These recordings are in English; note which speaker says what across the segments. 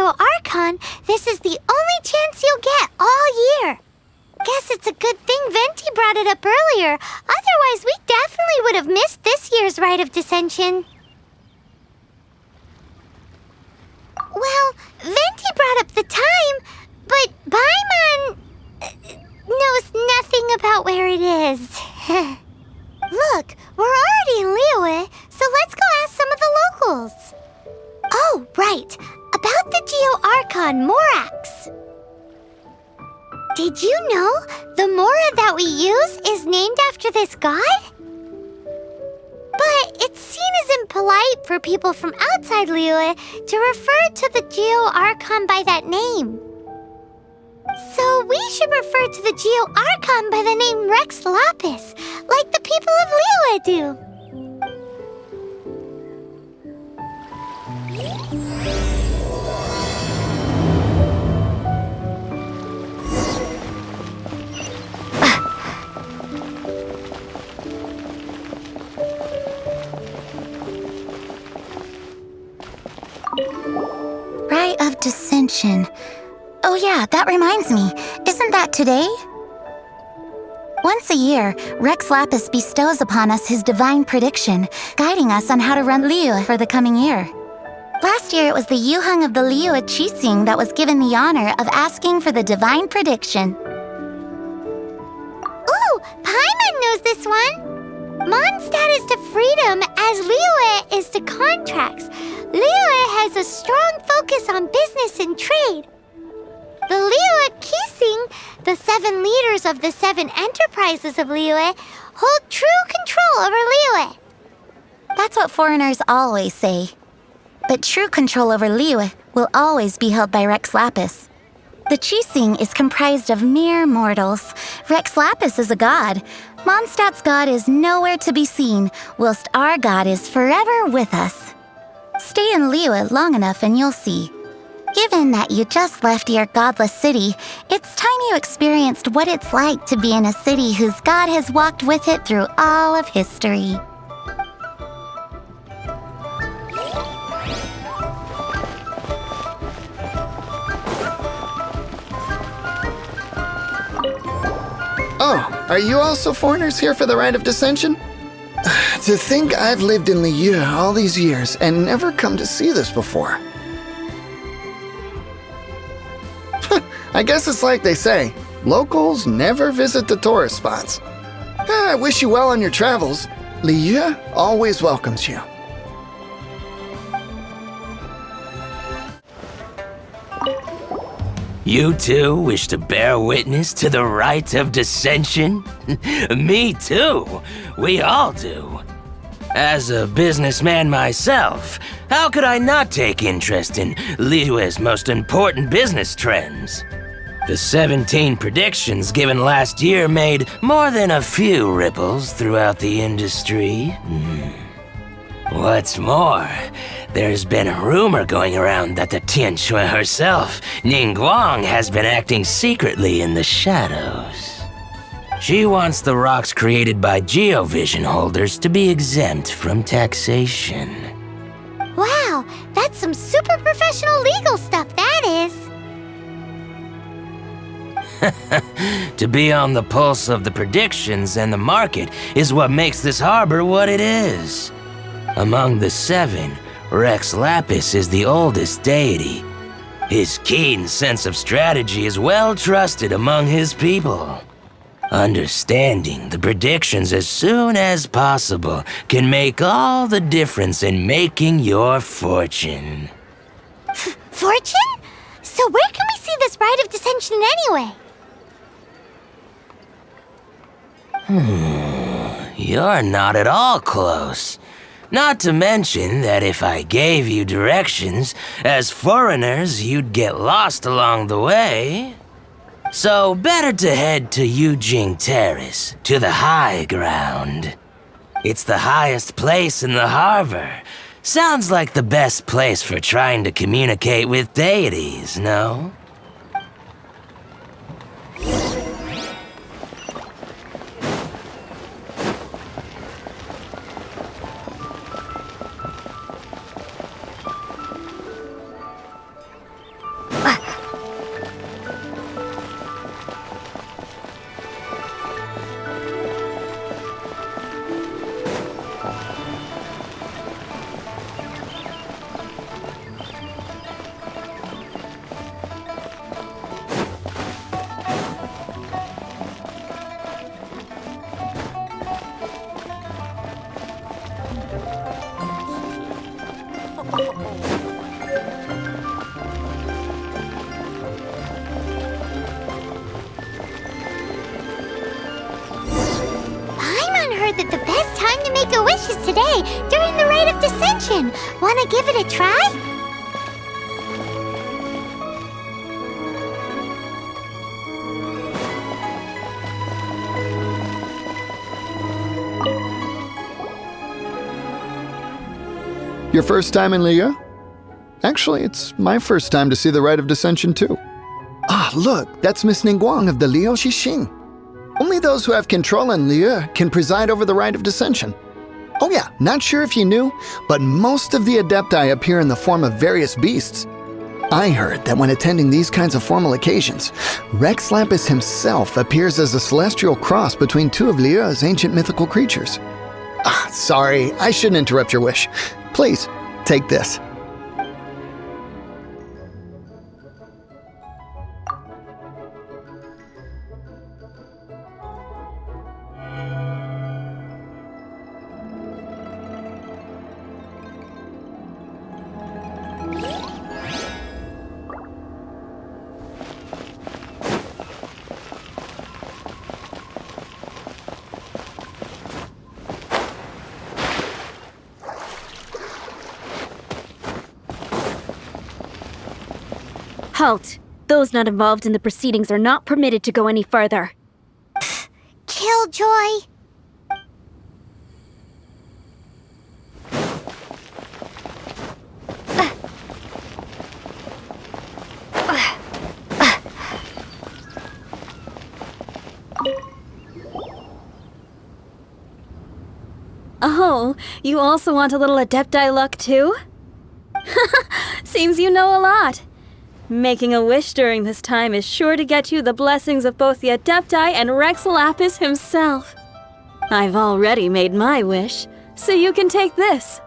Speaker 1: Geo-Archon, this is the only chance you'll get all year. Guess it's a good thing Venti brought it up earlier. Otherwise, we definitely would have missed this year's Rite of Dissension. Well, Venti brought up the time, but Paimon knows nothing about where it is. Look, we're already in Liyue, so let's go ask some of the locals. Oh, right. About the Geo-Archon Morax. Did you know the Mora that we use is named after this god? But it's seen as impolite for people from outside Liyue to refer to the Geo-Archon by that name. So we should refer to the Geo-Archon by the name Rex Lapis, like the people of Liyue do.
Speaker 2: Rite of Dissension. Oh yeah, that reminds me. Isn't that today? Once a year, Rex Lapis bestows upon us his divine prediction, guiding us on how to run Liyue for the coming year. Last year, it was the Yuheng of the Liyue Qixing that was given the honor of asking for the divine prediction.
Speaker 1: Ooh, Paimon knows this one! Mondstadt is to freedom as Liyue is to contracts. Liyue has a strong focus on business and trade. The Liyue Qixing, the 7 leaders of the 7 enterprises of Liyue, hold true control over Liyue.
Speaker 2: That's what foreigners always say. But true control over Liyue will always be held by Rex Lapis. The Qixing is comprised of mere mortals. Rex Lapis is a god. Mondstadt's god is nowhere to be seen, whilst our god is forever with us. Stay in Liyue long enough and you'll see. Given that you just left your godless city, it's time you experienced what it's like to be in a city whose god has walked with it through all of history.
Speaker 3: Oh, are you also foreigners here for the Rite of Dissension? To think I've lived in Liyue all these years and never come to see this before. I guess it's like they say, locals never visit the tourist spots. I wish you well on your travels. Liyue always welcomes you.
Speaker 4: You too wish to bear witness to the Rite of Dissension? Me too. We all do. As a businessman myself, how could I not take interest in Liyue's most important business trends? The 17 predictions given last year made more than a few ripples throughout the industry. What's more, there's been a rumor going around that the Tianshui herself, Ningguang, has been acting secretly in the shadows. She wants the rocks created by geovision holders to be exempt from taxation.
Speaker 1: Wow, that's some super professional legal stuff, that is.
Speaker 4: To be on the pulse of the predictions and the market is what makes this harbor what it is. Among the 7, Rex Lapis is the oldest deity. His keen sense of strategy is well trusted among his people. Understanding the predictions as soon as possible can make all the difference in making your fortune.
Speaker 1: Fortune? So where can we see this Rite of Dissension anyway?
Speaker 4: You're not at all close. Not to mention that if I gave you directions, as foreigners, you'd get lost along the way. So better to head to Yujing Terrace, to the high ground. It's the highest place in the harbor. Sounds like the best place for trying to communicate with deities, no?
Speaker 1: heard that the best time to make a wish is today, during the rite of dissension. Wanna give it a try?
Speaker 3: Your first time in Liyue? Actually, it's my first time to see the Rite of Dissension too. Ah, look, that's Miss Ningguang of the Liu Xixing. Only those who have control in Liyue can preside over the Rite of Dissension. Oh yeah, not sure if you knew, but most of the adepti appear in the form of various beasts. I heard that when attending these kinds of formal occasions, Rex Lapis himself appears as a celestial cross between two of Liyue's ancient mythical creatures. Ah, sorry, I shouldn't interrupt your wish. Please, take this.
Speaker 5: Halt! Those not involved in the proceedings are not permitted to go any further.
Speaker 1: Killjoy!
Speaker 5: Oh, you also want a little adepti luck too? Seems you know a lot. Making a wish during this time is sure to get you the blessings of both the adepti and Rex Lapis himself. I've already made my wish, so you can take this.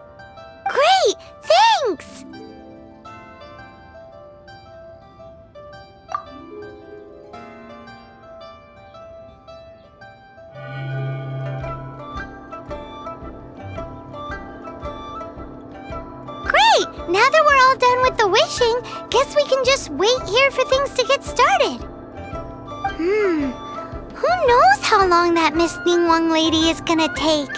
Speaker 1: Great! Thanks! Great! Now that we're all done with the wishing, guess we can just wait here for things to get started. Who knows how long that Miss Ningguang lady is gonna take?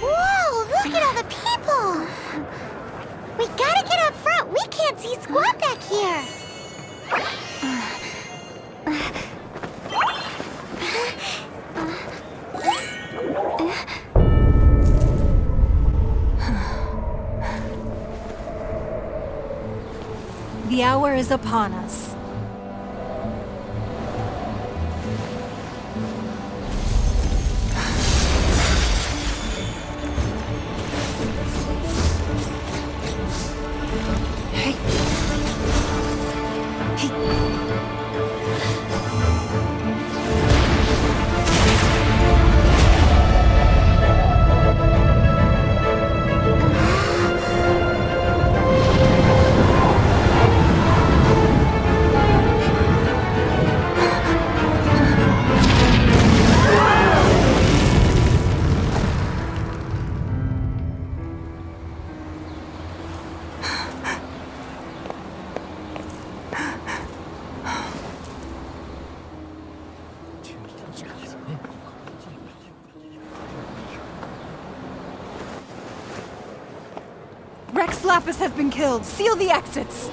Speaker 1: Whoa, look at all the people! We gotta get up front. We can't see squat back here.
Speaker 6: The hour is upon us. Rex Lapis has been killed. Seal the exits.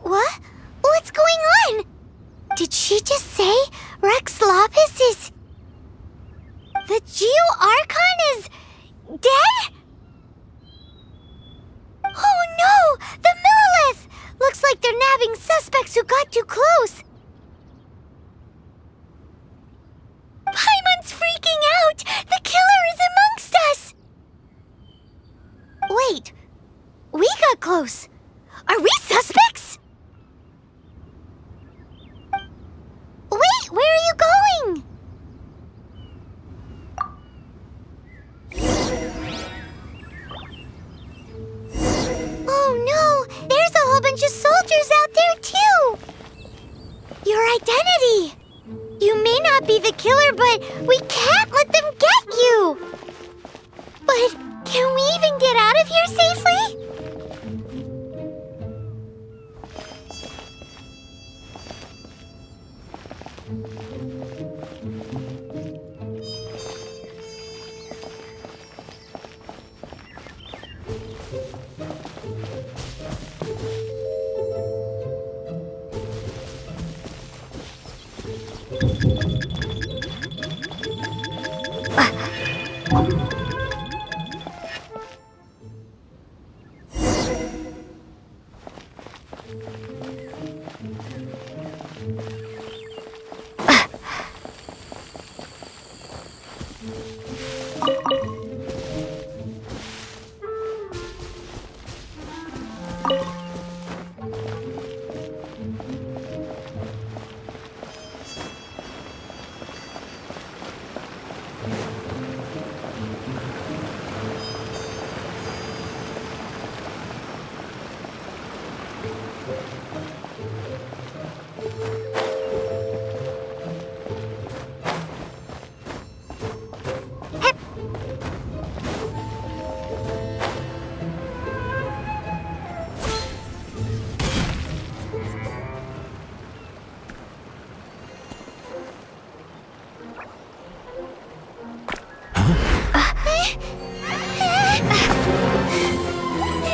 Speaker 1: What? What's going on? Did she just say Rex Lapis is... The Geo-Archon is... dead? Oh no! The Millilith! Looks like they're nabbing suspects who got too close. Paimon's freaking out! The killer is amongst us! Wait, we got close. Are we suspects? Wait, where are you going? Oh no, there's a whole bunch of soldiers out there too!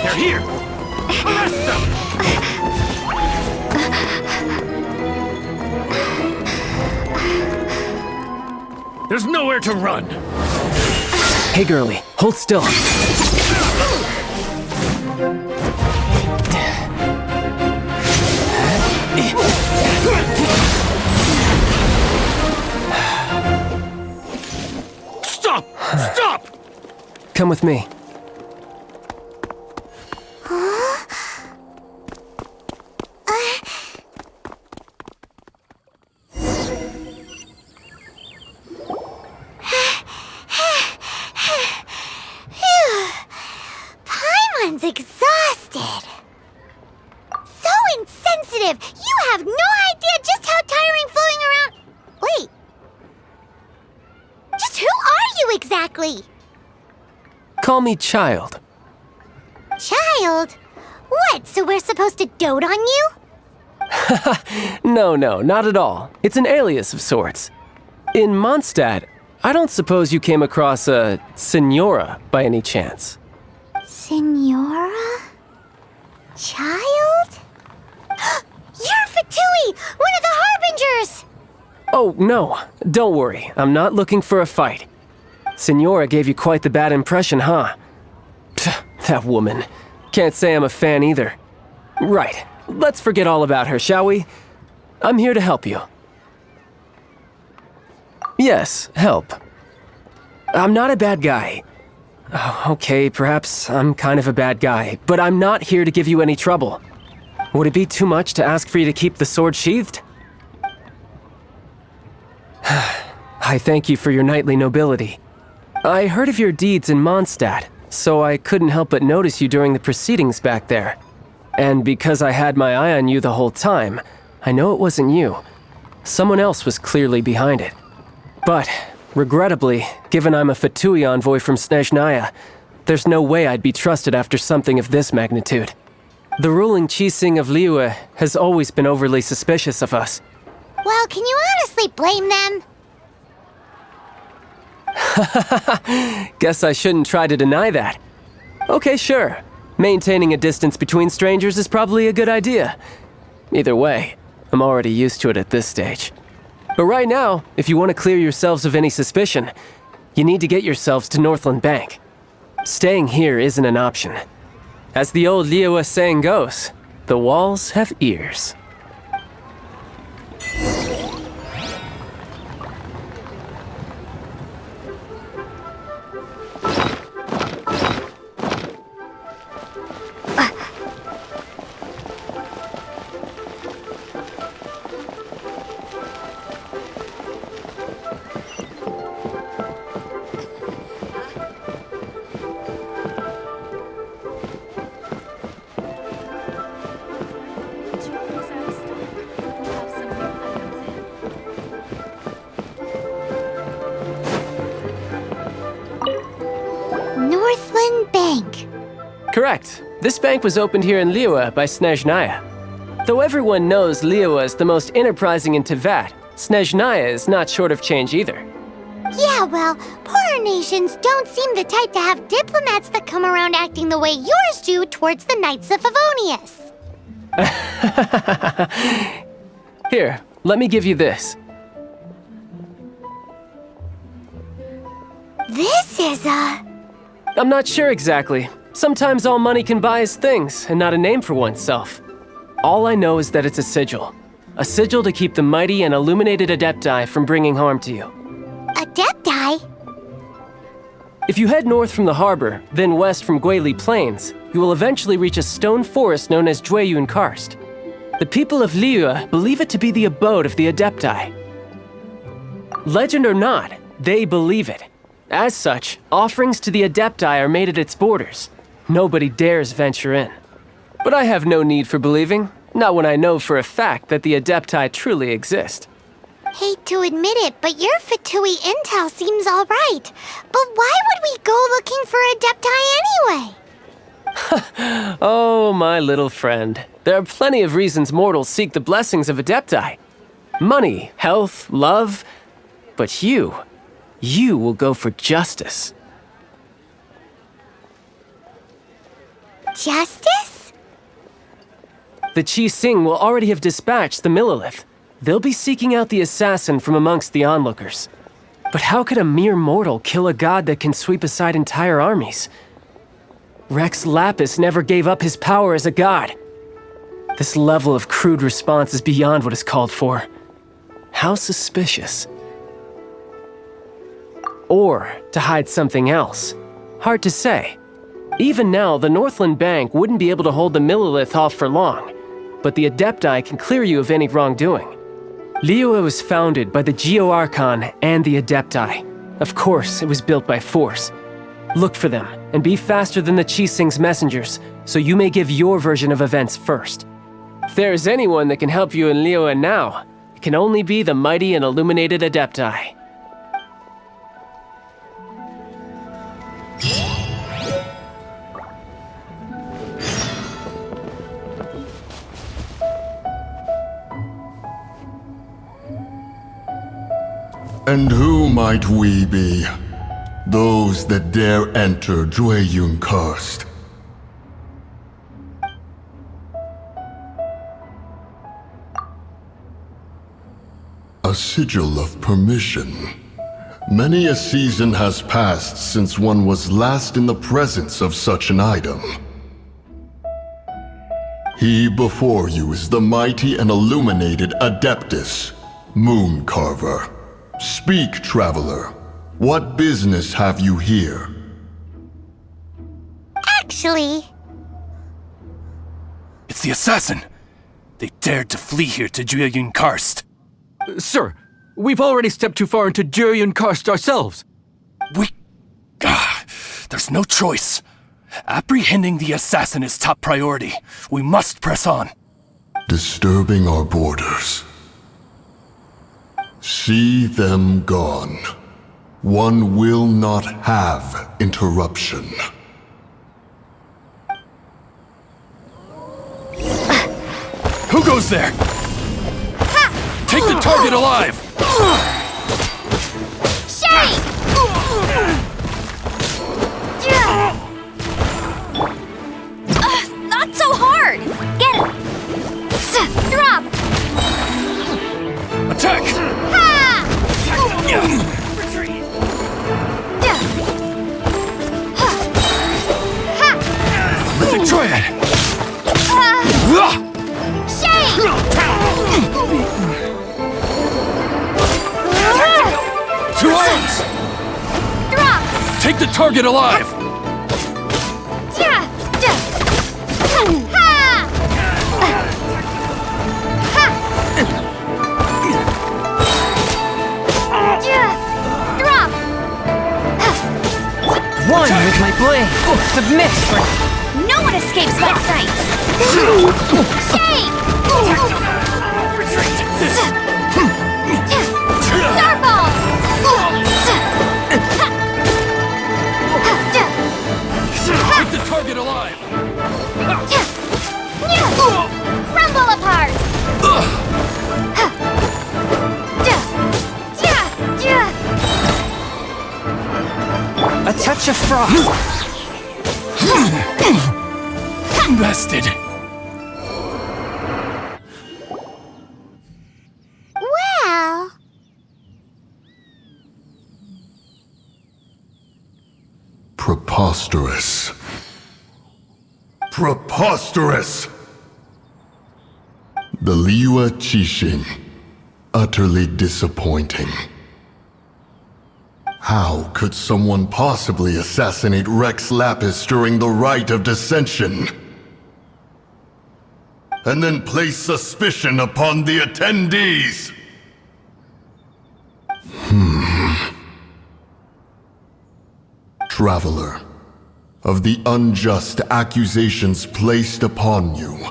Speaker 7: They're here! Arrest them! There's nowhere to run!
Speaker 8: Hey, girlie, hold still.
Speaker 7: Stop! Stop!
Speaker 8: Come with me.
Speaker 1: Paimon's exhausted. So insensitive. You have no idea just how tiring floating around. Wait. Just who are you exactly?
Speaker 8: Call me Child.
Speaker 1: Child? What, so we're supposed to dote on you?
Speaker 8: No, not at all. It's an alias of sorts. In Mondstadt, I don't suppose you came across a Senora by any chance.
Speaker 1: Senora? Child? You're Fatui, one of the Harbingers!
Speaker 8: Oh, no. Don't worry. I'm not looking for a fight. Senora gave you quite the bad impression, huh? Pfft, that woman. Can't say I'm a fan either. Right. Let's forget all about her, shall we? I'm here to help you. Yes, help. I'm not a bad guy. Oh, okay, perhaps I'm kind of a bad guy, but I'm not here to give you any trouble. Would it be too much to ask for you to keep the sword sheathed? I thank you for your knightly nobility. I heard of your deeds in Mondstadt, so I couldn't help but notice you during the proceedings back there. And because I had my eye on you the whole time, I know it wasn't you. Someone else was clearly behind it. But, regrettably, given I'm a Fatui envoy from Snezhnaya, there's no way I'd be trusted after something of this magnitude. The ruling Qixing of Liyue has always been overly suspicious of us.
Speaker 1: Well, can you honestly blame them?
Speaker 8: Guess I shouldn't try to deny that. Okay, sure. Maintaining a distance between strangers is probably a good idea. Either way, I'm already used to it at this stage. But right now, if you want to clear yourselves of any suspicion, you need to get yourselves to Northland Bank. Staying here isn't an option. As the old Liyue saying goes, the walls have ears.
Speaker 1: Northland Bank.
Speaker 8: Correct. This bank was opened here in Liyue by Snezhnaya. Though everyone knows Liyue is the most enterprising in Teyvat, Snezhnaya is not short of change either.
Speaker 1: Yeah, well, poorer nations don't seem the type to have diplomats that come around acting the way yours do towards the Knights of Favonius.
Speaker 8: Here, let me give you this.
Speaker 1: This is a...
Speaker 8: I'm not sure exactly. Sometimes all money can buy is things, and not a name for oneself. All I know is that it's a sigil. A sigil to keep the mighty and illuminated adepti from bringing harm to you.
Speaker 1: Adepti?
Speaker 8: If you head north from the harbor, then west from Guili Plains, you will eventually reach a stone forest known as Jueyun Karst. The people of Liyue believe it to be the abode of the adepti. Legend or not, they believe it. As such, offerings to the adepti are made at its borders. Nobody dares venture in. But I have no need for believing, not when I know for a fact that the adepti truly exist.
Speaker 1: Hate to admit it, but your Fatui intel seems all right. But why would we go looking for adepti anyway?
Speaker 8: Oh, my little friend. There are plenty of reasons mortals seek the blessings of adepti. Money, health, love. But you will go for justice.
Speaker 1: Justice?
Speaker 8: The Qi Xing will already have dispatched the Millelith. They'll be seeking out the assassin from amongst the onlookers. But how could a mere mortal kill a god that can sweep aside entire armies? Rex Lapis never gave up his power as a god. This level of crude response is beyond what is called for. How suspicious. Or to hide something else. Hard to say. Even now, the Northland Bank wouldn't be able to hold the Millelith off for long, but the Adepti can clear you of any wrongdoing. Liyue was founded by the Geo-Archon and the Adepti. Of course, it was built by force. Look for them, and be faster than the Qi Xing's messengers, so you may give your version of events first. If there is anyone that can help you in Liyue now, it can only be the mighty and illuminated Adepti.
Speaker 9: And who might we be? Those that dare enter Jueyun Karst. A sigil of permission. Many a season has passed since one was last in the presence of such an item. He before you is the mighty and illuminated Adeptus, Moon Carver. Speak, traveler. What business have you here?
Speaker 1: Actually...
Speaker 10: It's the assassin! They dared to flee here to Jueyun Karst.
Speaker 7: Sir, we've already stepped too far into Jueyun Karst ourselves.
Speaker 10: There's no choice. Apprehending the assassin is top priority. We must press on.
Speaker 9: Disturbing our borders. See them gone. One will not have interruption.
Speaker 10: Who goes there? Take the target alive!
Speaker 1: Shay!
Speaker 2: Not so hard! Get it!
Speaker 1: Drop!
Speaker 10: Attack! Mythic Triad!
Speaker 1: Shay!
Speaker 10: Two arms!
Speaker 1: Drop!
Speaker 10: Take the target alive!
Speaker 1: Drop!
Speaker 11: One with my blade! Submit!
Speaker 2: No one escapes my sights!
Speaker 1: Shay! Starball!
Speaker 10: Take the target alive!
Speaker 1: Crumble apart!
Speaker 11: A touch of frost!
Speaker 10: Bested!
Speaker 1: Well...
Speaker 9: Preposterous. Preposterous! The Liu Qixing. Utterly disappointing. How could someone possibly assassinate Rex Lapis during the Rite of Dissension? And then place suspicion upon the attendees? Traveler, of the unjust accusations placed upon you,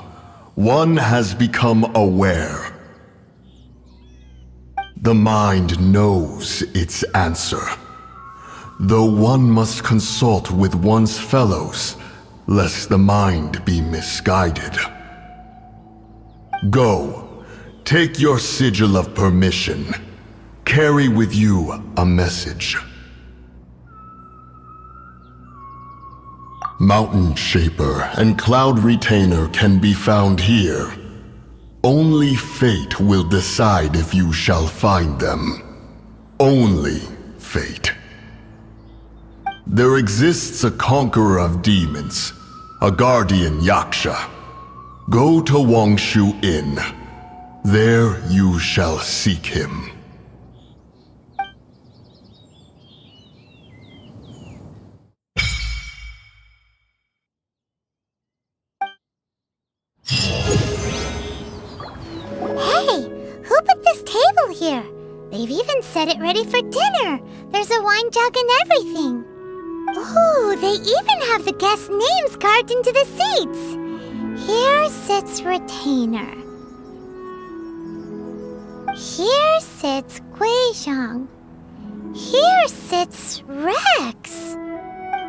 Speaker 9: one has become aware. The mind knows its answer, though one must consult with one's fellows, lest the mind be misguided. Go, take your sigil of permission. Carry with you a message. Mountain Shaper and Cloud Retainer can be found here. Only fate will decide if you shall find them. Only fate. There exists a conqueror of demons, a guardian Yaksha. Go to Wangshu Inn. There you shall seek him.
Speaker 1: Here. They've even set it ready for dinner. There's a wine jug and everything. Ooh, they even have the guests' names carved into the seats. Here sits Retainer. Here sits Guizhong. Here sits Rex.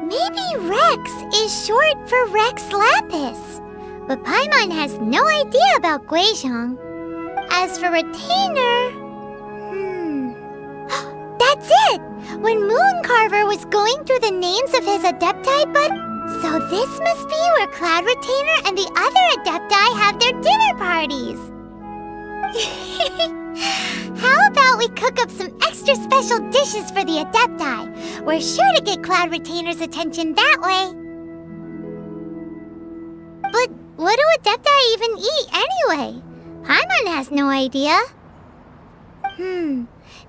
Speaker 1: Maybe Rex is short for Rex Lapis. But Paimon has no idea about Guizhong. As for Retainer... That's it! When Mooncarver was going through the names of his adepti, but... So this must be where Cloud Retainer and the other adepti have their dinner parties. How about we cook up some extra special dishes for the adepti? We're sure to get Cloud Retainer's attention that way. But what do adepti even eat anyway? Paimon has no idea.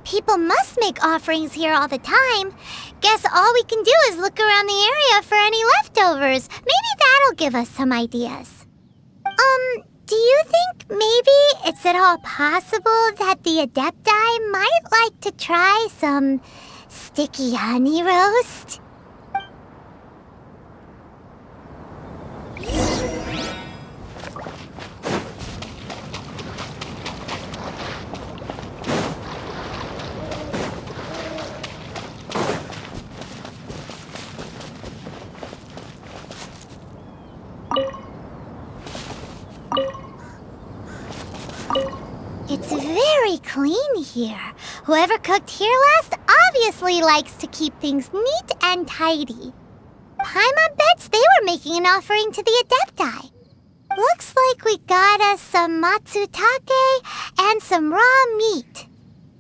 Speaker 1: People must make offerings here all the time. Guess all we can do is look around the area for any leftovers. Maybe that'll give us some ideas. Do you think maybe it's at all possible that the adepti might like to try some sticky honey roast? It's very clean here. Whoever cooked here last obviously likes to keep things neat and tidy. Paimon bets they were making an offering to the adepti. Looks like we got us some matsutake and some raw meat.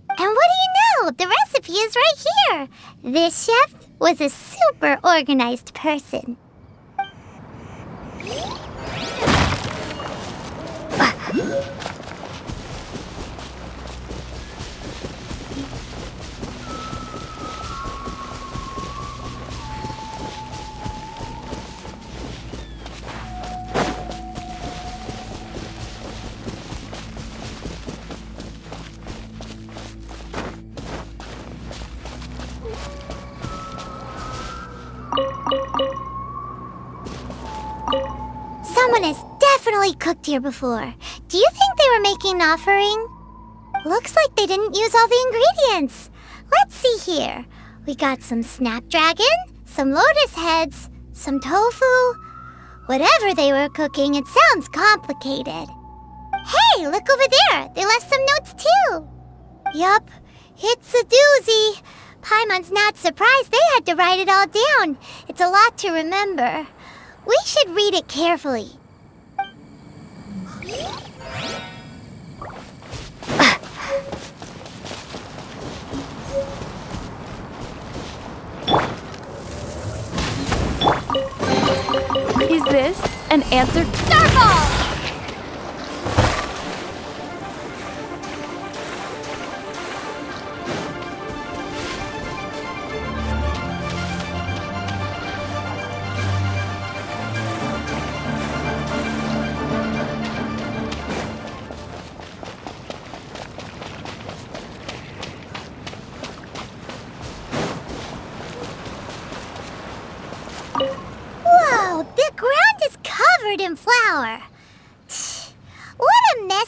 Speaker 1: And what do you know? The recipe is right here. This chef was a super organized person. Someone has definitely cooked here before. Do you think they were making an offering? Looks like they didn't use all the ingredients. Let's see here. We got some snapdragon, some lotus heads, some tofu. Whatever they were cooking, it sounds complicated. Hey, look over there. They left some notes too. Yup, it's a doozy. Paimon's not surprised they had to write it all down. It's a lot to remember. We should read it carefully.
Speaker 5: Is this an answer? Starfall!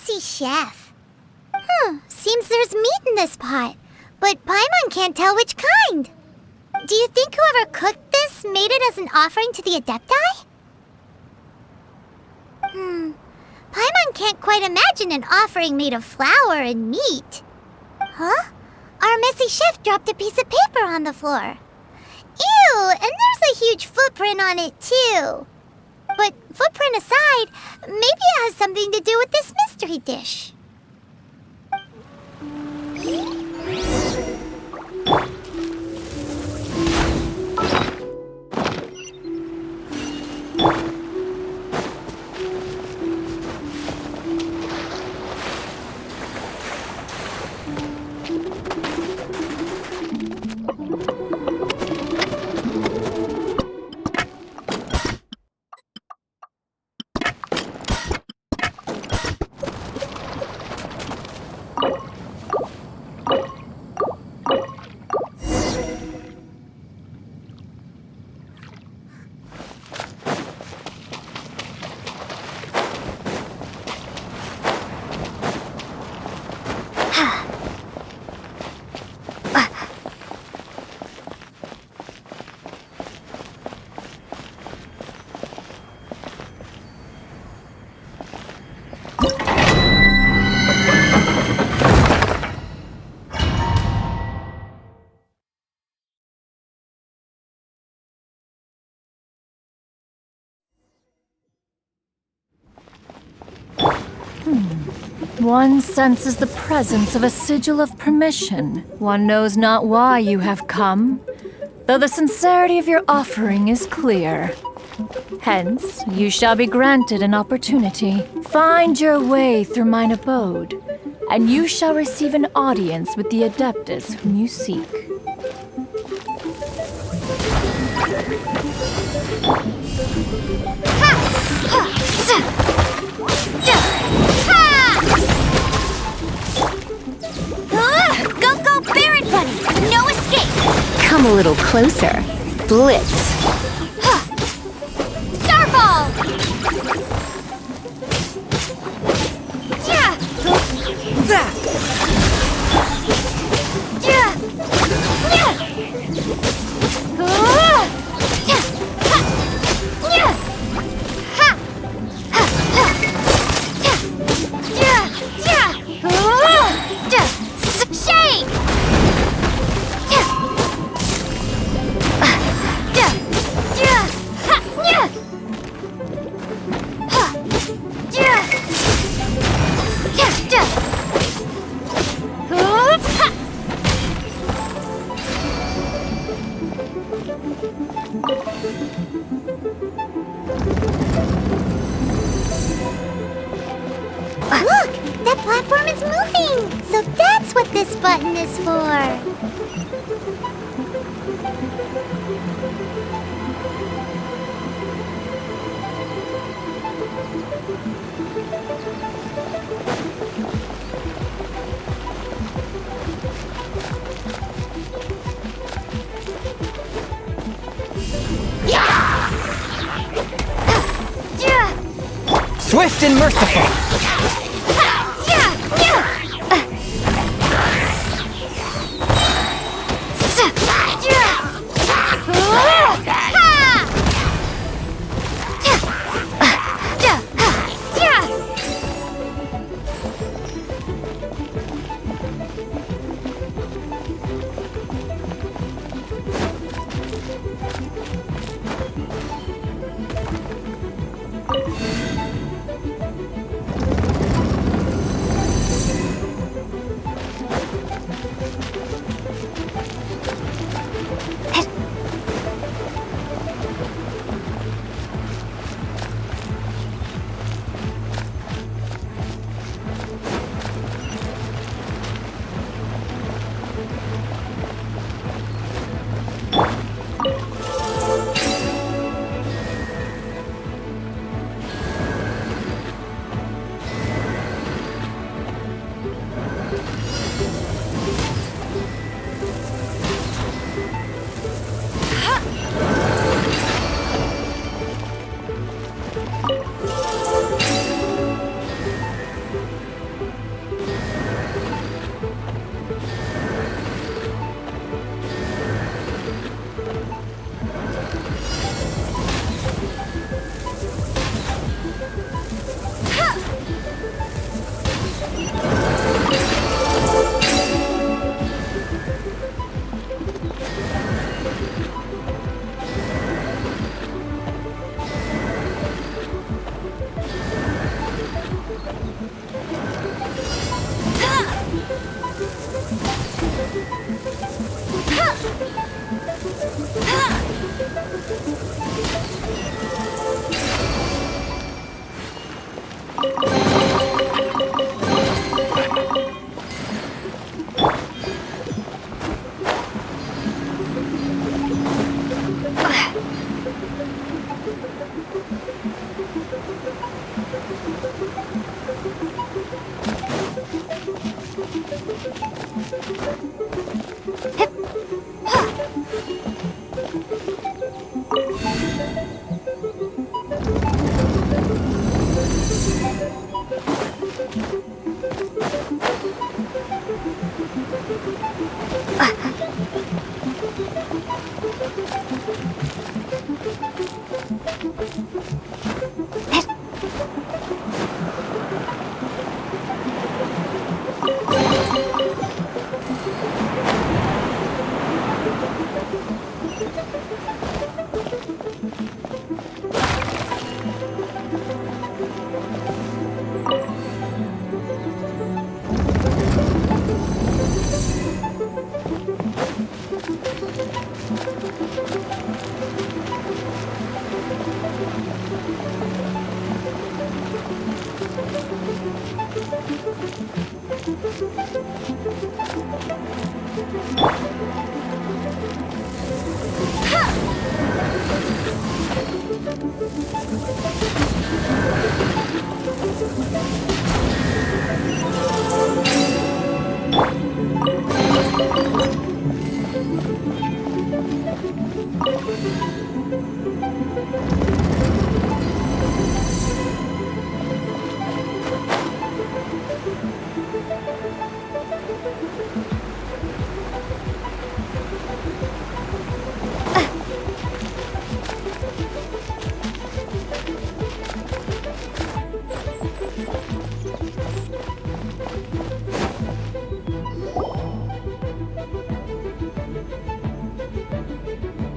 Speaker 1: messy chef. Seems there's meat in this pot, but Paimon can't tell which kind. Do you think whoever cooked this made it as an offering to the Adepti? Paimon can't quite imagine an offering made of flour and meat. Huh? Our messy chef dropped a piece of paper on the floor. Ew, and there's a huge footprint on it too. But footprint aside, maybe it has something to do with this mystery dish.
Speaker 12: One senses the presence of a sigil of permission. One knows not why you have come, though the sincerity of your offering is clear. Hence, you shall be granted an opportunity. Find your way through mine abode, and you shall receive an audience with the Adeptus whom you seek.
Speaker 1: Go, Baron Bunny! No escape!
Speaker 2: Come a little closer. Blitz.
Speaker 1: Starball! Yeah! Shake! Look! That platform is moving! So that's what this button is for!
Speaker 11: Swift and merciful!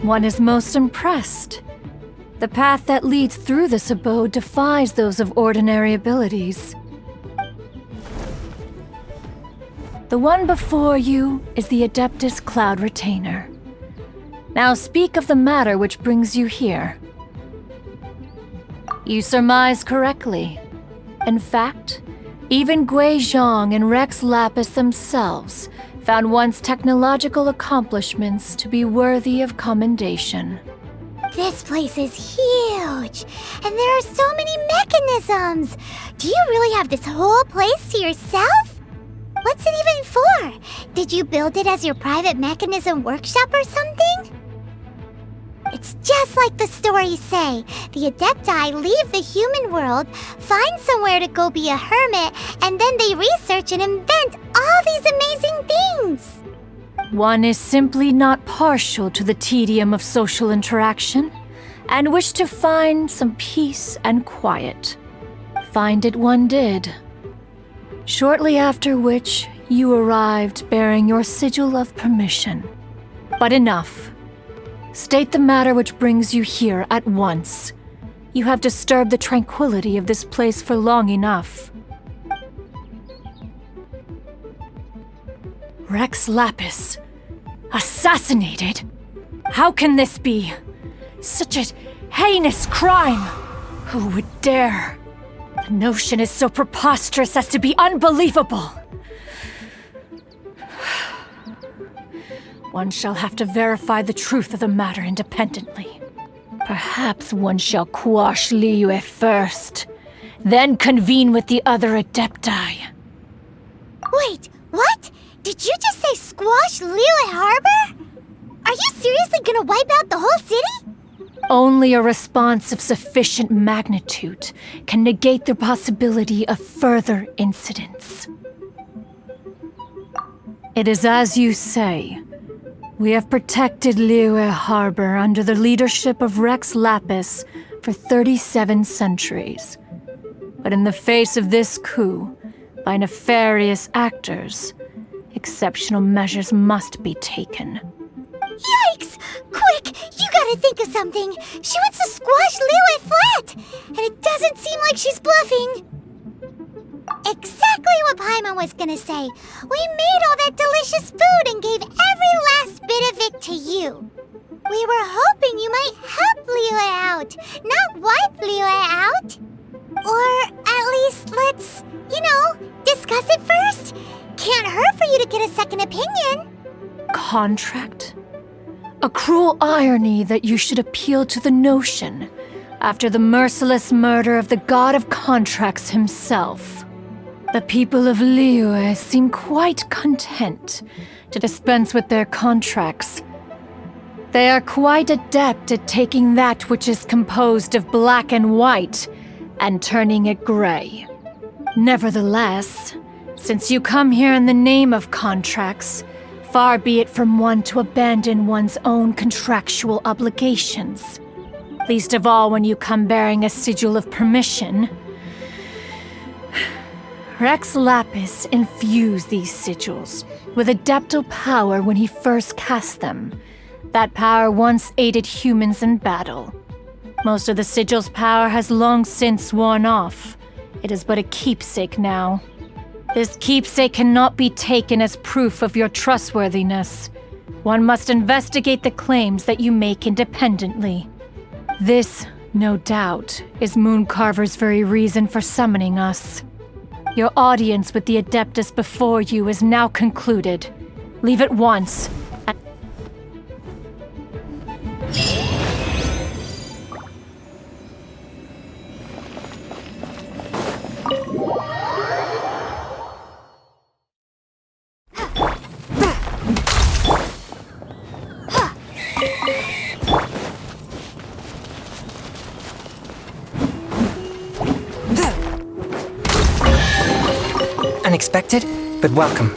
Speaker 12: One is most impressed. The path that leads through this abode defies those of ordinary abilities. The one before you is the Adeptus Cloud Retainer. Now speak of the matter which brings you here. You surmise correctly. In fact, even Gui Zhang and Rex Lapis themselves found one's technological accomplishments to be worthy of commendation.
Speaker 1: This place is huge, and there are so many mechanisms. Do you really have this whole place to yourself? What's it even for? Did you build it as your private mechanism workshop or something? It's just like the stories say. The Adepti leave the human world, find somewhere to go be a hermit, and then they research and invent all these amazing things.
Speaker 12: One is simply not partial to the tedium of social interaction, and wished to find some peace and quiet. Find it one did. Shortly after which, you arrived bearing your sigil of permission. But enough. State the matter which brings you here at once. You have disturbed the tranquility of this place for long enough. Rex Lapis. Assassinated? How can this be? Such a heinous crime! Who would dare? The notion is so preposterous as to be unbelievable. One shall have to verify the truth of the matter independently. Perhaps one shall quash Liyue first, then convene with the other Adepti.
Speaker 1: Wait, what? Did you just say squash Liyue Harbor? Are you seriously gonna wipe out the whole city?
Speaker 12: Only a response of sufficient magnitude can negate the possibility of further incidents. It is as you say. We have protected Liyue Harbor under the leadership of Rex Lapis for 37 centuries. But in the face of this coup, by nefarious actors, exceptional measures must be taken.
Speaker 1: Yikes! Quick, you gotta think of something. She wants to squash Liyue flat, and it doesn't seem like she's bluffing. Exactly what Paimon was gonna say. We made all that delicious food and gave every last bit of it to you. We were hoping you might help Liyue out, not wipe Liyue out. Or at least thoughts. You know, discuss it first. Can't hurt for you to get a second opinion.
Speaker 12: Contract? A cruel irony that you should appeal to the notion after the merciless murder of the god of contracts himself. The people of Liyue seem quite content to dispense with their contracts. They are quite adept at taking that which is composed of black and white and turning it gray. Nevertheless, since you come here in the name of contracts, far be it from one to abandon one's own contractual obligations. Least of all when you come bearing a sigil of permission. Rex Lapis infused these sigils with adeptal power when he first cast them. That power once aided humans in battle. Most of the sigil's power has long since worn off. It is but a keepsake now. This keepsake cannot be taken as proof of your trustworthiness. One must investigate the claims that you make independently. This, no doubt, is Mooncarver's very reason for summoning us. Your audience with the Adeptus before you is now concluded. Leave at once.
Speaker 11: Unexpected, but welcome.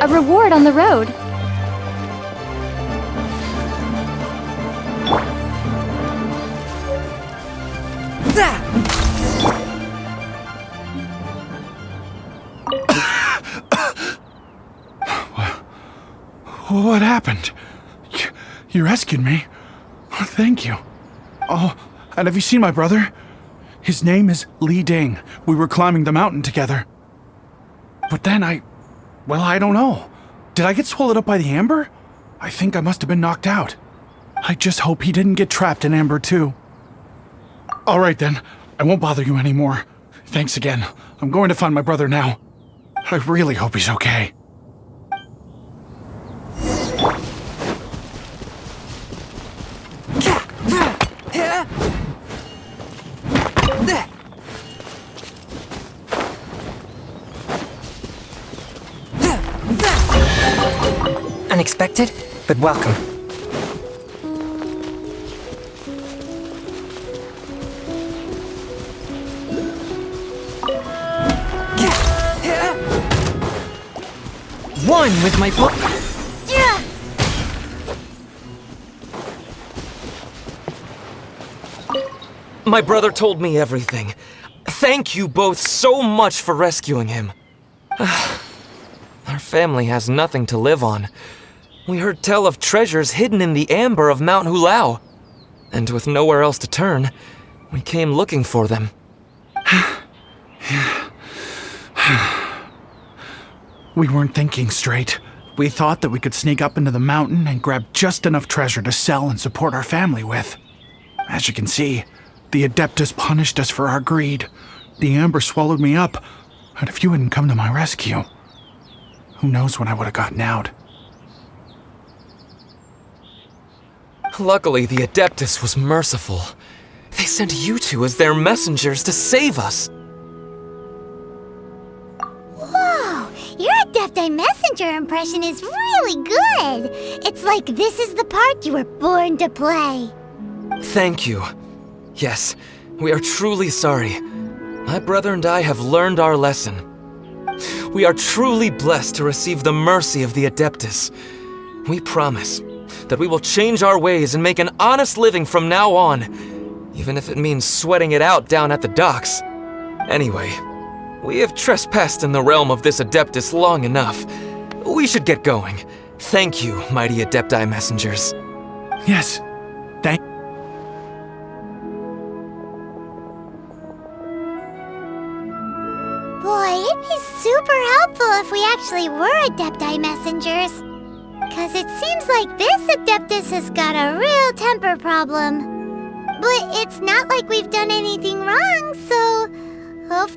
Speaker 2: A reward on the road.
Speaker 10: What happened? You rescued me. Thank you. Oh, and have you seen my brother? His name is Li Ding. We were climbing the mountain together. But then well, I don't know. Did I get swallowed up by the amber? I think I must have been knocked out. I just hope he didn't get trapped in amber too. All right then, I won't bother you anymore. Thanks again. I'm going to find my brother now. I really hope he's okay.
Speaker 11: Unexpected, but welcome. One with my
Speaker 13: My brother told me everything. Thank you both so much for rescuing him. Our family has nothing to live on. We heard tell of treasures hidden in the amber of Mount Hulao. And with nowhere else to turn, we came looking for them.
Speaker 10: We weren't thinking straight. We thought that we could sneak up into the mountain and grab just enough treasure to sell and support our family with. As you can see, the Adeptus punished us for our greed. The amber swallowed me up, and if you hadn't come to my rescue, who knows when I would have gotten out.
Speaker 13: Luckily, the Adeptus was merciful. They sent you two as their messengers to save us.
Speaker 1: Whoa, your Adepti Messenger impression is really good. It's like this is the part you were born to play.
Speaker 13: Thank you. Yes, we are truly sorry. My brother and I have learned our lesson. We are truly blessed to receive the mercy of the Adeptus. We promise that we will change our ways and make an honest living from now on, even if it means sweating it out down at the docks. Anyway, We have trespassed in the realm of this Adeptus long enough. We should get going. Thank you, mighty Adepti messengers.
Speaker 10: Yes, thank...
Speaker 1: Boy, it'd be super helpful if we actually were Adepti messengers. Cause it seems like this Adeptus has got a real temper problem. But it's not like we've done anything wrong, so...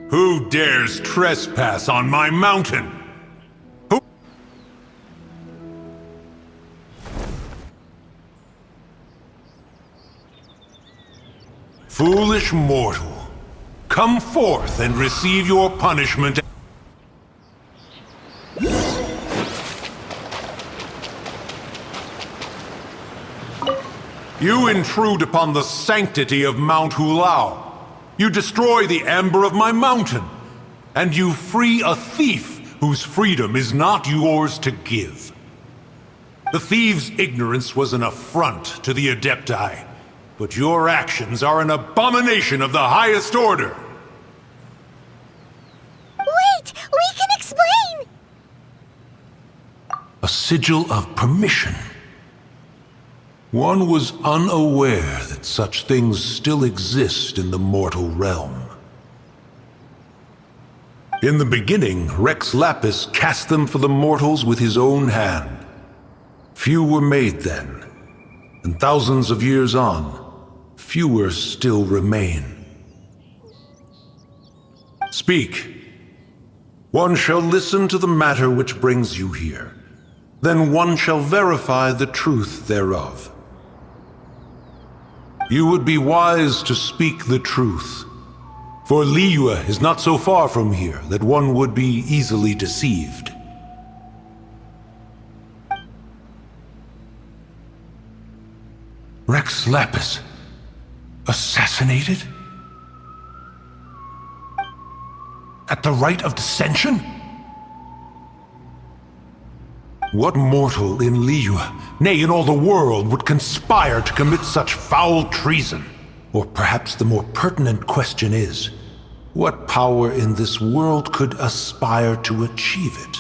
Speaker 14: Who dares trespass on my mountain? Who? Foolish mortal, come forth and receive your punishment. You intrude upon the sanctity of Mount Hulao. You destroy the amber of my mountain. And you free a thief whose freedom is not yours to give. The thief's ignorance was an affront to the Adepti, but your actions are an abomination of the highest order.
Speaker 1: Wait! We can explain!
Speaker 14: A sigil of permission. One was unaware that such things still exist in the mortal realm. In the beginning, Rex Lapis cast them for the mortals with his own hand. Few were made then, and thousands of years on, fewer still remain. Speak. One shall listen to the matter which brings you here. Then one shall verify the truth thereof. You would be wise to speak the truth, for Liyue is not so far from here that one would be easily deceived. Rex Lapis, assassinated? At the rite of dissension? What mortal in Liyue, nay, in all the world, would conspire to commit such foul treason? Or perhaps the more pertinent question is, what power in this world could aspire to achieve it?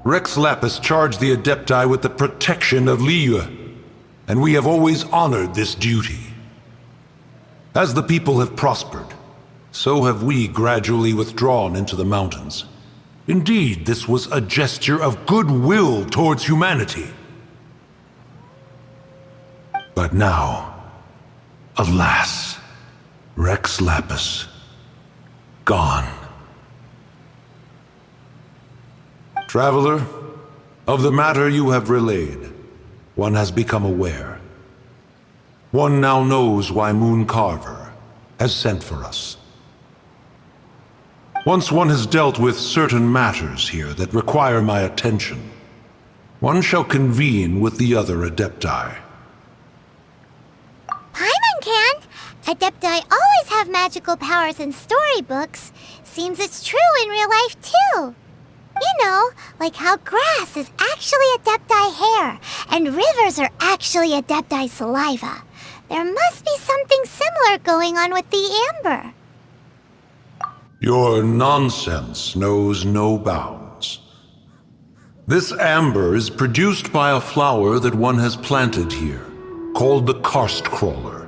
Speaker 14: Rex Lapis charged the Adepti with the protection of Liyue, and we have always honored this duty. As the people have prospered, so have we gradually withdrawn into the mountains. Indeed, this was a gesture of goodwill towards humanity. But now, alas, Rex Lapis, gone. Traveler, of the matter you have relayed, one has become aware. One now knows why Moon Carver has sent for us. Once one has dealt with certain matters here that require my attention, one shall convene with the other Adepti.
Speaker 1: Paimon can! Adepti always have magical powers in storybooks. Seems it's true in real life, too. You know, like how grass is actually Adepti hair, and rivers are actually Adepti saliva. There must be something similar going on with the amber.
Speaker 14: Your nonsense knows no bounds. This amber is produced by a flower that one has planted here, called the karst crawler.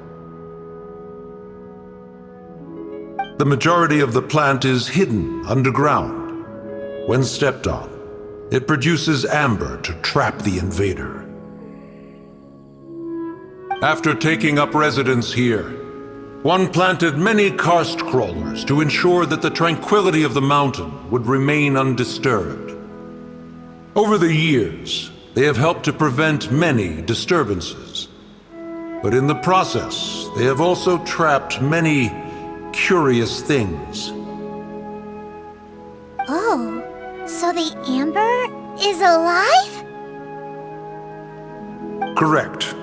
Speaker 14: The majority of the plant is hidden underground. When stepped on, it produces amber to trap the invader. After taking up residence here, one planted many karst crawlers to ensure that the tranquility of the mountain would remain undisturbed. Over the years, they have helped to prevent many disturbances. But in the process, they have also trapped many curious things.
Speaker 1: Oh, so the amber is alive?
Speaker 14: Correct.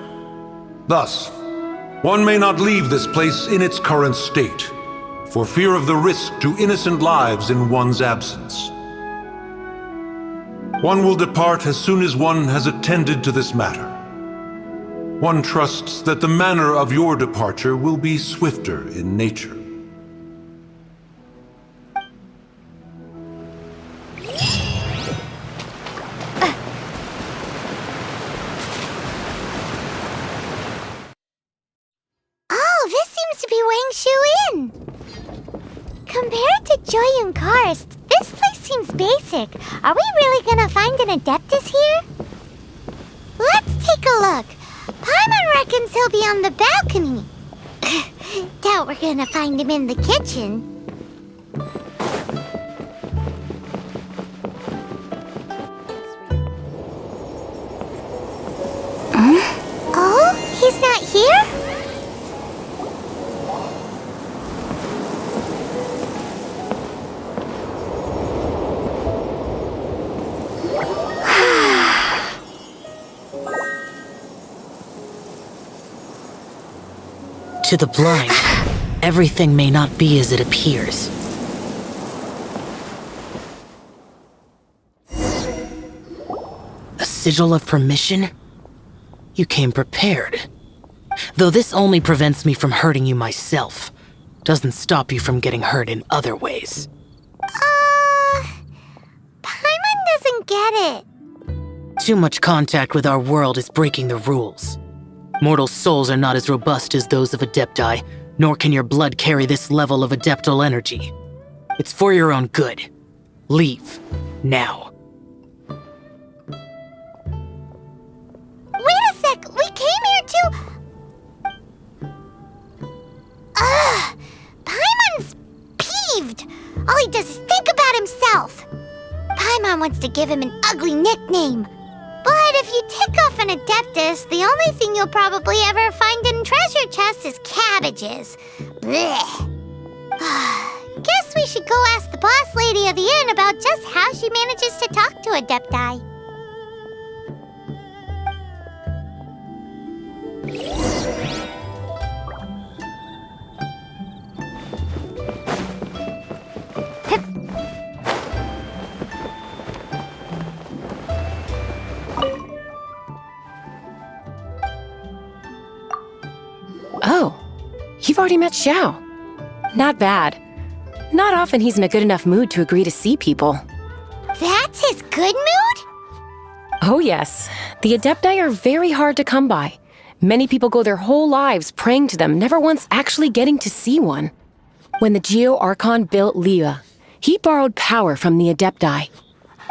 Speaker 14: Thus, one may not leave this place in its current state, for fear of the risk to innocent lives in one's absence. One will depart as soon as one has attended to this matter. One trusts that the manner of your departure will be swifter in nature.
Speaker 1: Joyun Karst, this place seems basic. Are we really gonna find an adeptus here? Let's take a look. Paimon reckons he'll be on the balcony. Doubt we're gonna find him in the kitchen. Oh, he's not here?
Speaker 15: To the blind, everything may not be as it appears. A sigil of permission? You came prepared. Though this only prevents me from hurting you myself, doesn't stop you from getting hurt in other ways.
Speaker 1: Paimon doesn't get it.
Speaker 15: Too much contact with our world is breaking the rules. Mortal souls are not as robust as those of adepti, nor can your blood carry this level of adeptal energy. It's for your own good. Leave. Now.
Speaker 1: Wait a sec! We came here to... Paimon's peeved! All he does is think about himself! Paimon wants to give him an ugly nickname. But if you tick off an adeptus, the only thing you'll probably ever find in treasure chests is cabbages. Blech. Guess we should go ask the boss lady of the inn about just how she manages to talk to adepti.
Speaker 16: Oh, you've already met Xiao. Not bad. Not often he's in a good enough mood to agree to see people.
Speaker 1: That's his good mood?
Speaker 16: Oh yes, the adepti are very hard to come by. Many people go their whole lives praying to them, never once actually getting to see one. When the Geo Archon built Liyue, he borrowed power from the adepti.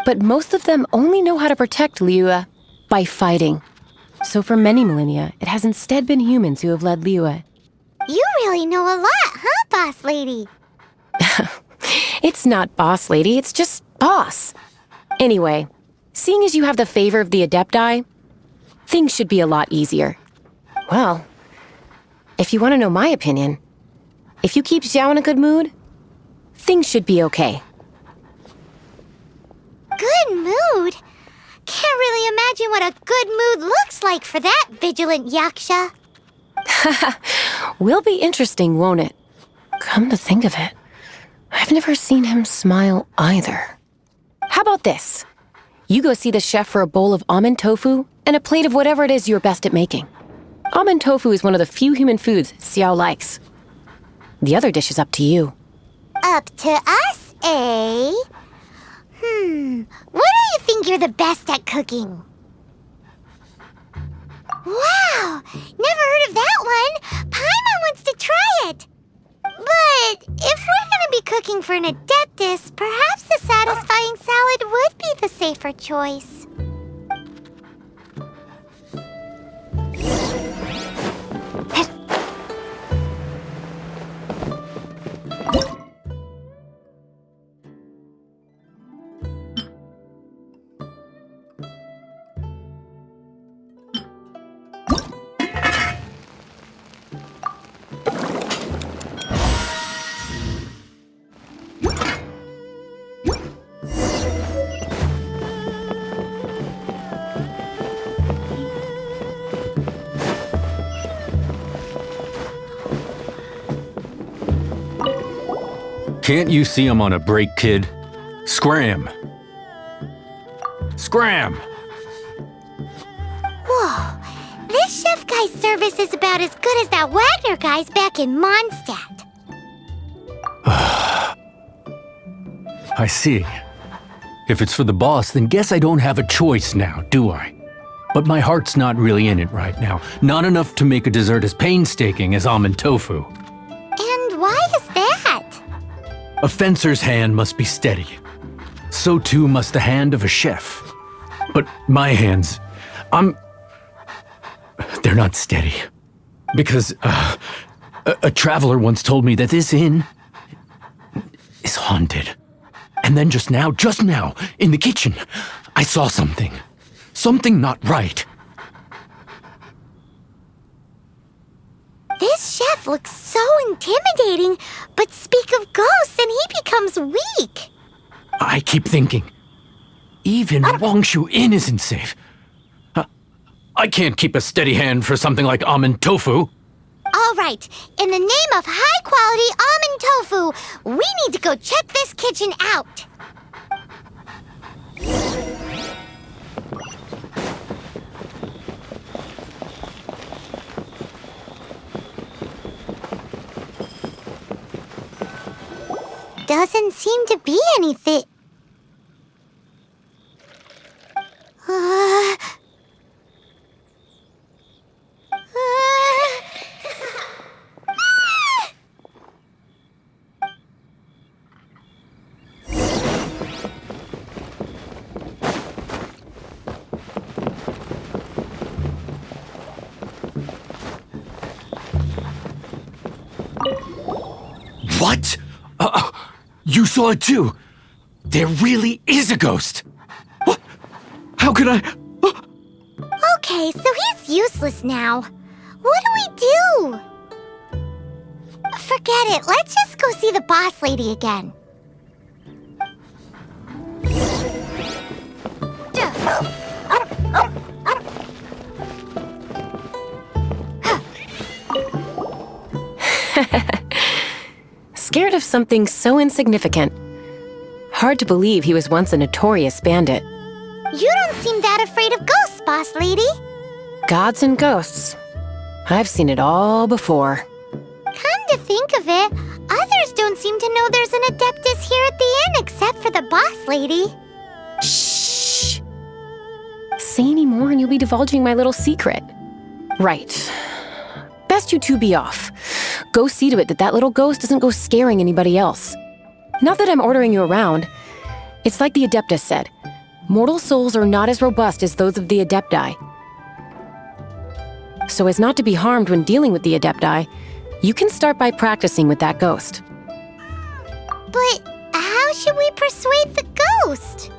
Speaker 16: But most of them only know how to protect Liyue by fighting. So for many millennia, it has instead been humans who have led Liyue.
Speaker 1: You really know a lot, huh, boss lady?
Speaker 16: It's not boss lady, it's just boss. Anyway, seeing as you have the favor of the adepti, things should be a lot easier. Well, if you want to know my opinion, if you keep Xiao in a good mood, things should be okay.
Speaker 1: Good mood? Can't really imagine what a good mood looks like for that vigilant yaksha.
Speaker 16: Will be interesting, won't it? Come to think of it, I've never seen him smile either. How about this? You go see the chef for a bowl of almond tofu and a plate of whatever it is you're best at making. Almond tofu is one of the few human foods Xiao likes. The other dish is up to you.
Speaker 1: Up to us, eh? What do you think you're the best at cooking? Wow! Never heard of that one! Paimon wants to try it! But if we're gonna be cooking for an adeptus, perhaps a satisfying salad would be the safer choice.
Speaker 7: Can't you see I'm on a break, kid? Scram! Scram!
Speaker 1: Whoa, this chef guy's service is about as good as that Wagner guy's back in Mondstadt.
Speaker 7: I see. If it's for the boss, then guess I don't have a choice now, do I? But my heart's not really in it right now. Not enough to make a dessert as painstaking as almond tofu.
Speaker 1: And why is that?
Speaker 7: A fencer's hand must be steady. So too must the hand of a chef. But my hands, they're not steady. Because a traveler once told me that this inn is haunted. And then just now, in the kitchen, I saw something. Something not right.
Speaker 1: This chef looks so intimidating, but speak of ghosts and he becomes weak.
Speaker 7: I keep thinking, even Wangshu Inn isn't safe. I can't keep a steady hand for something like almond tofu.
Speaker 1: All right, in the name of high-quality almond tofu, we need to go check this kitchen out. Doesn't seem to be anything.
Speaker 7: What? You saw it too? There really is a ghost! What? How could I...
Speaker 1: Okay, so he's useless now. What do we do? Forget it, let's just go see the boss lady again.
Speaker 16: Scared of something so insignificant. Hard to believe he was once a notorious bandit.
Speaker 1: You don't seem that afraid of ghosts, boss lady.
Speaker 16: Gods and ghosts. I've seen it all before.
Speaker 1: Come to think of it, others don't seem to know there's an adeptus here at the inn except for the boss lady.
Speaker 16: Shh! Say any more and you'll be divulging my little secret. Right. Best you two be off. Go see to it that little ghost doesn't go scaring anybody else. Not that I'm ordering you around. It's like the adeptus said. Mortal souls are not as robust as those of the adepti. So as not to be harmed when dealing with the adepti, you can start by practicing with that ghost.
Speaker 1: But how should we persuade the ghost?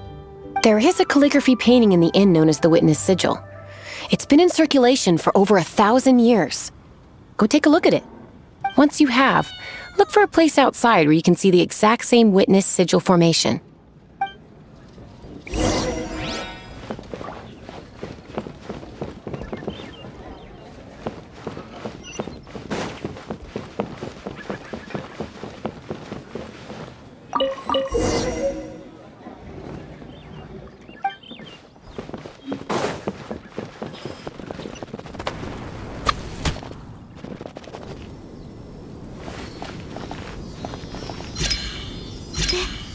Speaker 16: There is a calligraphy painting in the inn known as the Witness Sigil. It's been in circulation for over 1,000 years. Go take a look at it. Once you have, look for a place outside where you can see the exact same Witness Sigil formation.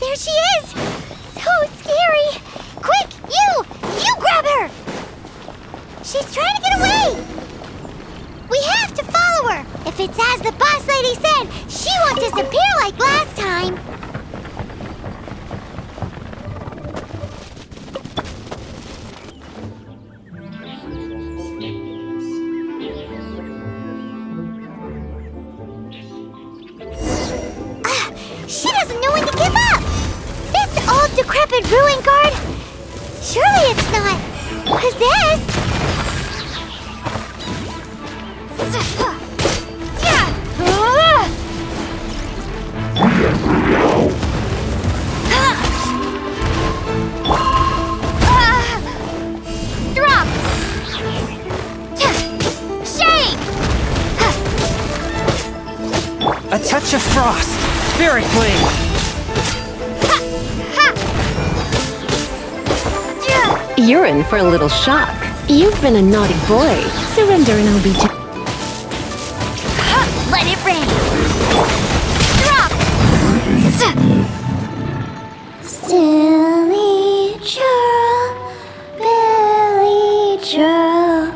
Speaker 1: There she is! So scary! Quick, you grab her! She's trying to get away! We have to follow her! If it's as the boss lady said, she won't disappear like last time! She doesn't know when to give up! This old decrepit ruin guard? Surely it's not possessed? Drop! Shame!
Speaker 11: A touch of frost. Spirit blade.
Speaker 16: You're in for a little shock. You've been a naughty boy. Surrender and I'll be
Speaker 1: Let it rain! Drop! Silly churl, Billy churl.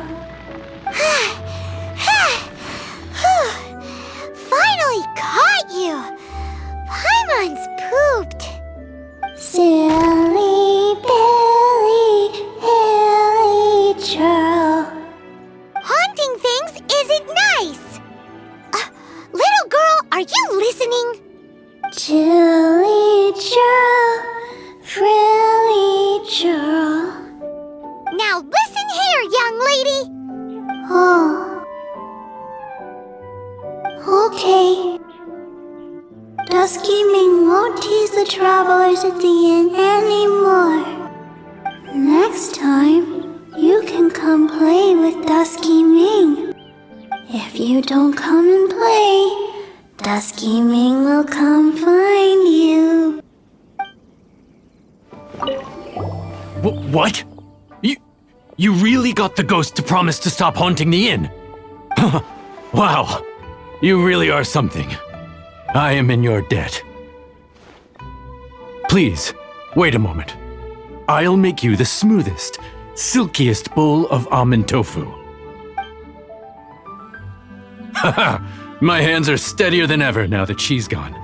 Speaker 1: Finally caught you! Paimon's Silly Billy, Hilly Churl. Haunting things isn't nice. Little girl, are you listening? Chilly Churl, Frilly Churl. Now listen here, young lady. Oh. Okay. Dusky Ming won't tease the travelers at the inn anymore. Next time, you can come play with Dusky Ming. If you don't come and play, Dusky Ming will come find you.
Speaker 7: What? You really got the ghost to promise to stop haunting the inn? Wow, you really are something. I am in your debt. Please, wait a moment. I'll make you the smoothest, silkiest bowl of almond tofu. Haha, my hands are steadier than ever now that she's gone.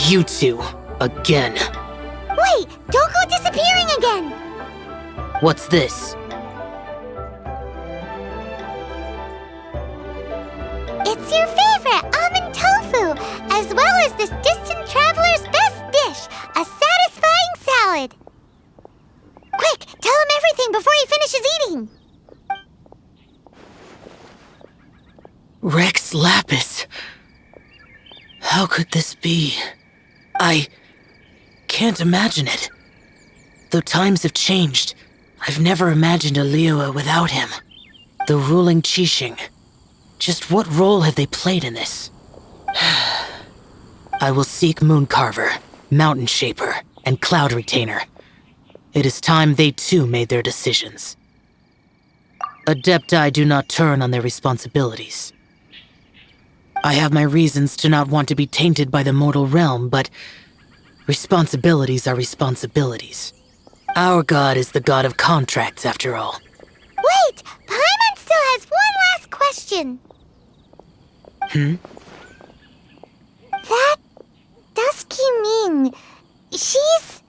Speaker 15: You two, again.
Speaker 1: Wait, don't go disappearing again.
Speaker 15: What's this?
Speaker 1: It's your favorite almond tofu, as well as this distant traveler's best dish, a satisfying salad. Quick, tell him everything before he finishes eating.
Speaker 15: Rex Lapis. How could this be? I can't imagine it. Though times have changed, I've never imagined a Liyue without him. The ruling Qixing. Just what role have they played in this? I will seek Mooncarver, Mountain Shaper, and Cloud Retainer. It is time they too made their decisions. Adepti do not turn on their responsibilities. I have my reasons to not want to be tainted by the mortal realm, but responsibilities are responsibilities. Our god is the god of contracts, after all.
Speaker 1: Wait! Paimon still has one last question. That Dusky Ming, she's...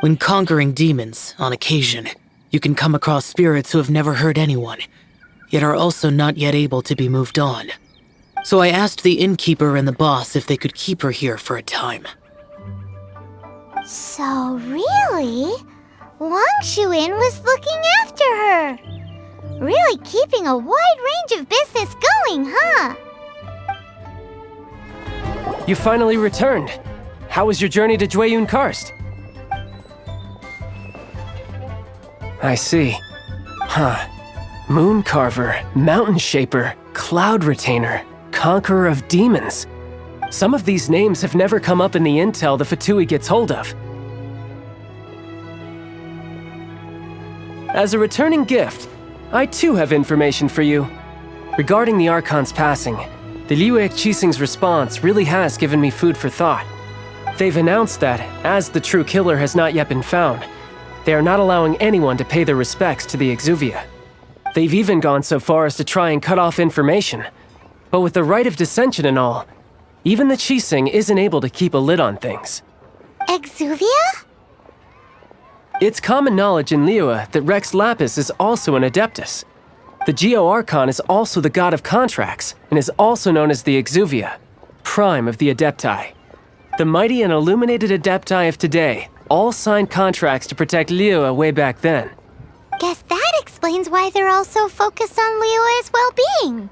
Speaker 15: When conquering demons, on occasion, you can come across spirits who have never hurt anyone, yet are also not yet able to be moved on. So I asked the innkeeper and the boss if they could keep her here for a time.
Speaker 1: So really, Wangshu Inn was looking after her. Really keeping a wide range of business going, huh?
Speaker 8: You finally returned. How was your journey to Jueyun Karst? I see. Huh. Mooncarver, Mountain Shaper, Cloud Retainer, Conqueror of Demons. Some of these names have never come up in the intel the Fatui gets hold of. As a returning gift, I too have information for you. Regarding the Archon's passing, the Liyue Qixing's response really has given me food for thought. They've announced that, as the true killer has not yet been found, they are not allowing anyone to pay their respects to the Exuvia. They've even gone so far as to try and cut off information. But with the right of dissension and all, even the Qixing isn't able to keep a lid on things.
Speaker 1: Exuvia?
Speaker 8: It's common knowledge in Liyue that Rex Lapis is also an Adeptus. The Geo-Archon is also the god of contracts, and is also known as the Exuvia, prime of the Adepti. The mighty and illuminated Adepti of today all signed contracts to protect Liyue way back then.
Speaker 1: Guess that explains why they're all so focused on Liyue's well-being.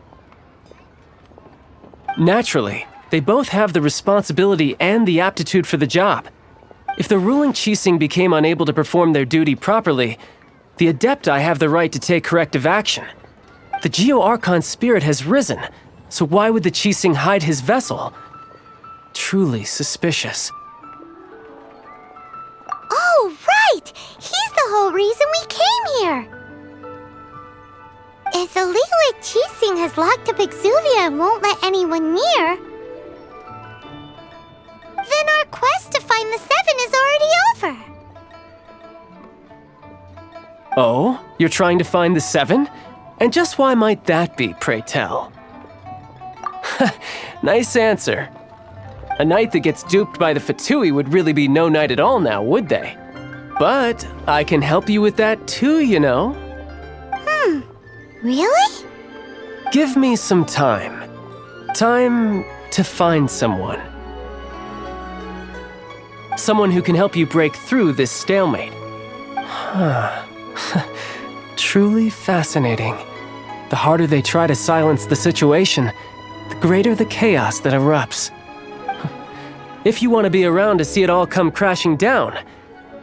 Speaker 8: Naturally, they both have the responsibility and the aptitude for the job. If the ruling Qixing became unable to perform their duty properly, the Adepti have the right to take corrective action. The Geo-Archon's spirit has risen, So why would the Qixing hide his vessel? Truly suspicious.
Speaker 1: Oh, right! He's the whole reason we came here! If the Liyue Qixing has locked up Exuvia and won't let anyone near, then our quest to find the Seven is already over.
Speaker 8: Oh? You're trying to find the Seven? And just why might that be, pray tell? Nice answer. A knight that gets duped by the Fatui would really be no knight at all now, would they? But I can help you with that too, you know.
Speaker 1: Really?
Speaker 8: Give me some time. Time to find someone. Someone who can help you break through this stalemate. Truly fascinating. The harder they try to silence the situation, the greater the chaos that erupts. If you want to be around to see it all come crashing down,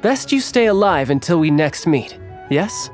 Speaker 8: best you stay alive until we next meet, yes?